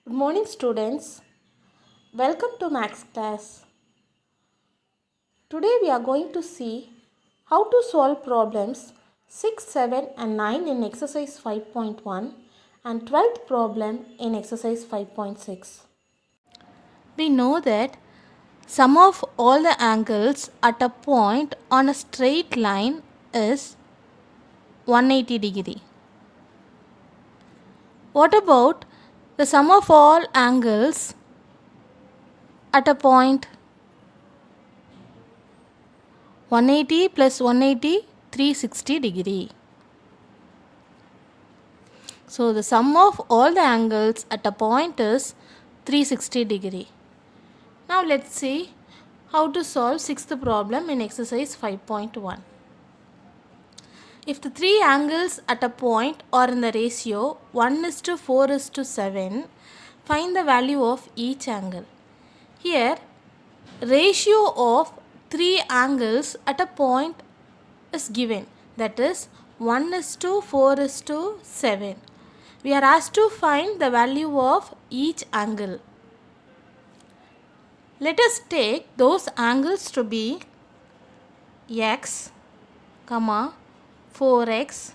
Good morning, students. Welcome to Max class. Today we are going to see how to solve problems 6, 7 and 9 in exercise 5.1 and 12th problem in exercise 5.6. We know that sum of all the angles at a point on a straight line is 180 degree. What about the sum of all angles at a point 180 plus 180, 360 degree. So the sum of all the angles at a point is 360 degree. Now let's see how to solve sixth problem in exercise 5.1. If the three angles at a point are in the ratio 1:4:7, find the value of each angle. Here, ratio of three angles at a point is given, that is 1:4:7. We are asked to find the value of each angle. Let us take those angles to be x, 4x,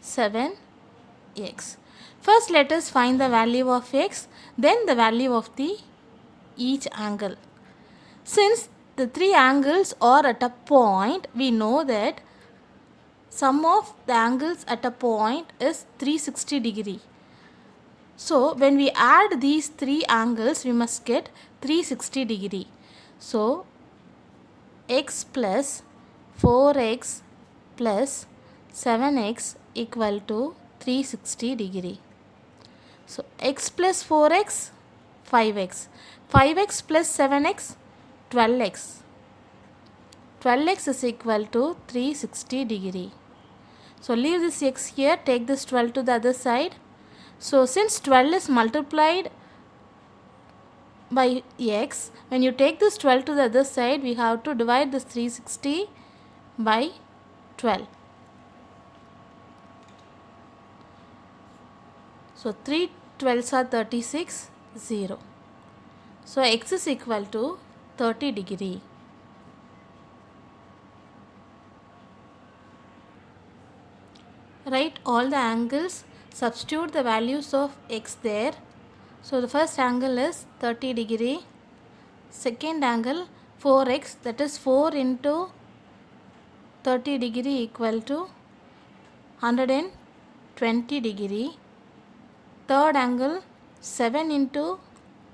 7x. First let us find the value of x, then the value of each angle. Since the three angles are at a point, we know that sum of the angles at a point is 360 degree. So when we add these three angles, we must get 360 degree. So x plus 4x plus 7x equal to 360 degree. So x plus 4x, 5x. 5x plus 7x, 12x. 12x is equal to 360 degree. So leave this x here, take this 12 to the other side. So since 12 is multiplied by x, when you take this 12 to the other side, we have to divide this 360 by 12. So 3 12s are 36, 0. So x is equal to 30 degree. Write all the angles, substitute the values of x there. So the first angle is 30 degree. Second angle 4x, that is 4 into 30 degree equal to 120 degree. Third angle 7 into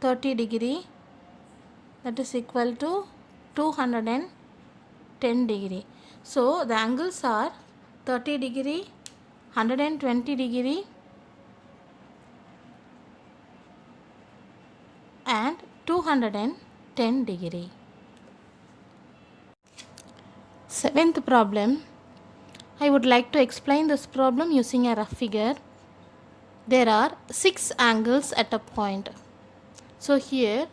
30 degree, that is equal to 210 degree. So the angles are 30 degree, 120 degree and 210 degree. Seventh problem. I would like to explain this problem using a rough figure. There are 6 angles at a point. So here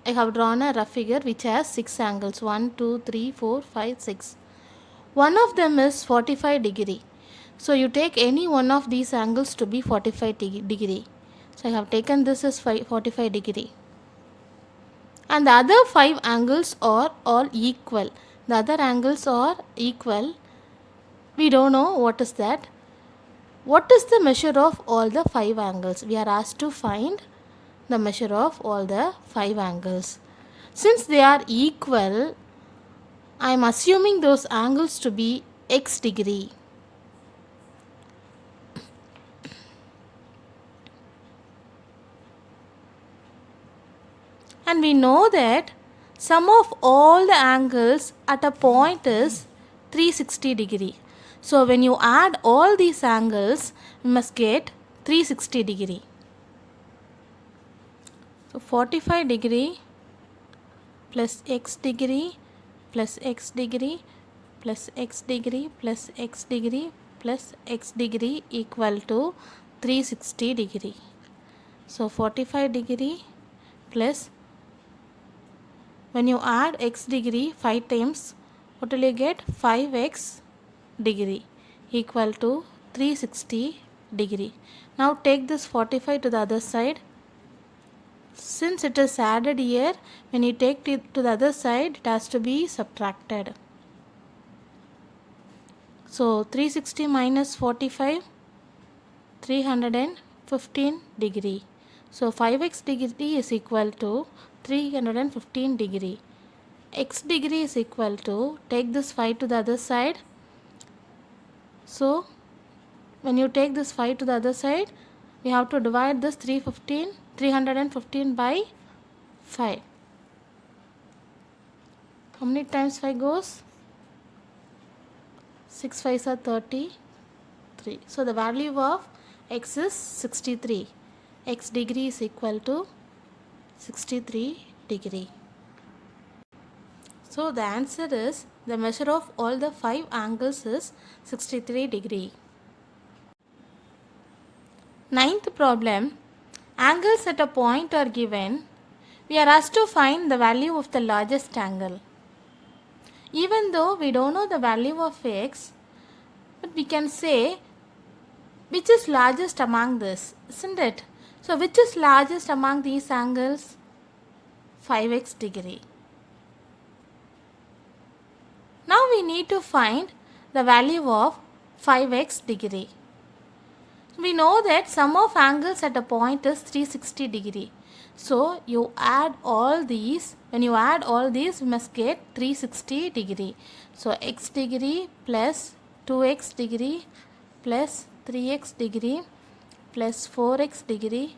I have drawn a rough figure which has 6 angles, 1, 2, 3, 4, 5, 6. One of them is 45 degree. So you take any one of these angles to be 45 degree. So I have taken this as 45 degree. And the other 5 angles are all equal. The other angles are equal. We don't know what is that. What is the measure of all the 5 angles? We are asked to find the measure of all the 5 angles. Since they are equal, I am assuming those angles to be x degree. And we know that sum of all the angles at a point is 360 degree. So when you add all these angles, we must get 360 degree. So 45 degree plus x degree plus x degree plus x degree plus x degree plus x degree equal to 360 degree. So 45 degree plus, when you add x degree 5 times, what will you get? 5x degree equal to 360 degree. Now take this 45 to the other side. Since it is added here, when you take it to the other side, it has to be subtracted. So 360 minus 45, 315 degree. So 5x degree is equal to 315 degree. X degree is equal to, take this 5 to the other side. So when you take this 5 to the other side, we have to divide this 315 by 5. How many times 5 goes? 6 5s are 33. So the value of x is 63. X degree is equal to 63 degree. So the answer is, the measure of all the 5 angles is 63 degree. Ninth problem, angles at a point are given. We are asked to find the value of the largest angle. Even though we don't know the value of x, but we can say which is largest among this, isn't it? So which is largest among these angles? 5x degree. Now we need to find the value of 5x degree. We know that sum of angles at a point is 360 degree. So you add all these. When you add all these, you must get 360 degree. So x degree plus 2x degree plus 3x degree plus 4x degree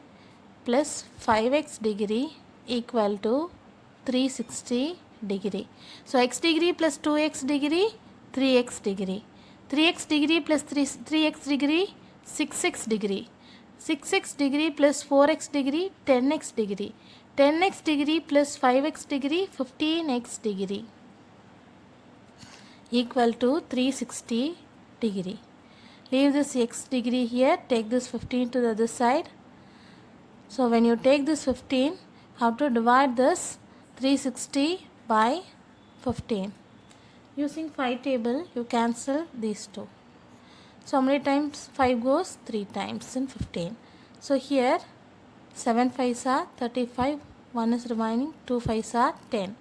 plus 5x degree equal to 360 degree. So x degree plus 2x degree, 3x degree. 3x degree plus 3x degree, 6x degree. 6x degree plus 4x degree, 10x degree. 10x degree plus 5x degree, 15x degree equal to 360 degree. Leave this x degree here, take this 15 to the other side. So when you take this 15, how to divide this 360 by 15. Using 5 table, you cancel these two. So how many times 5 goes? 3 times in 15. So here 7 5s are 35, 1 is remaining, 2 5s are 10.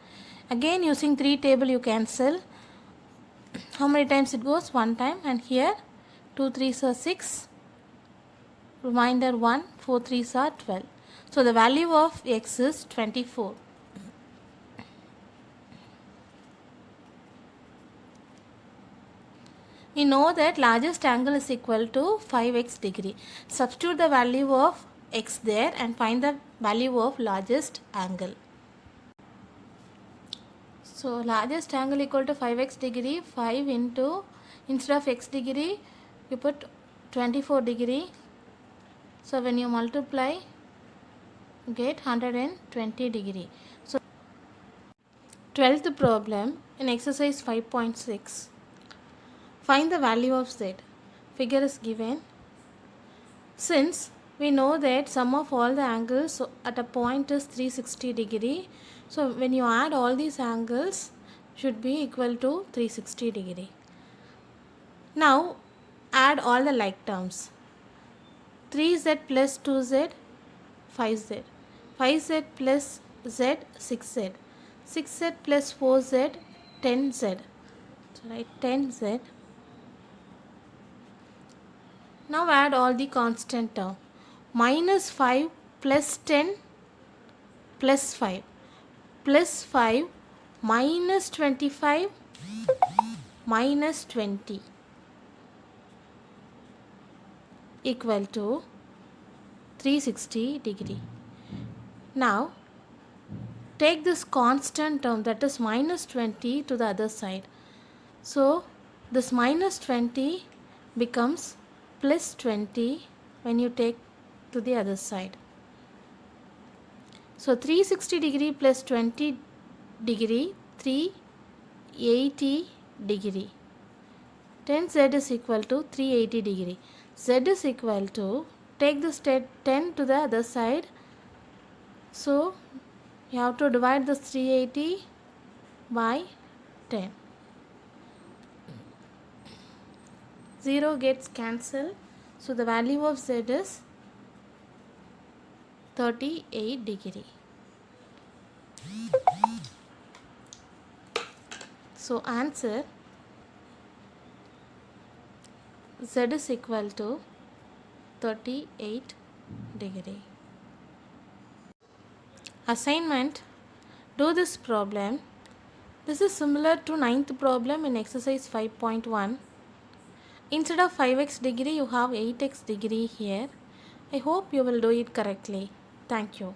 Again using 3 table you cancel. How many times it goes? 1 time, and here 2 3s are 6, remainder 1, 4 3s are 12. So the value of x is 24. We know that largest angle is equal to 5x degree. Substitute the value of x there and find the value of largest angle. So largest angle equal to 5x degree, 5 into, instead of x degree, you put 24 degree. So when you multiply, you get 120 degree. So 12th problem in exercise 5.6. Find the value of z. Figure is given. Since we know that sum of all the angles at a point is 360 degree. So when you add all these angles, should be equal to 360 degree. Now add all the like terms. 3z plus 2z, 5z. 5z plus z, 6z. 6z plus 4z, 10z. So write 10z. Now add all the constant term. Minus 5 plus 10 plus 5. Plus 5 minus 25 minus 20 equal to 360 degree. Now take this constant term, that is minus 20, to the other side. So this minus 20 becomes plus 20 when you take to the other side. So 360 degree plus 20 degree, 380 degree. 10z is equal to 380 degree. Z is equal to, take this 10 to the other side. So you have to divide this 380 by 10. 0 gets cancelled. So the value of z is 38 degree. So answer z is equal to 38 degree. Assignment: do this problem. This is similar to 9th problem in exercise 5.1. Instead of 5x degree, you have 8x degree here. I hope you will do it correctly. Thank you.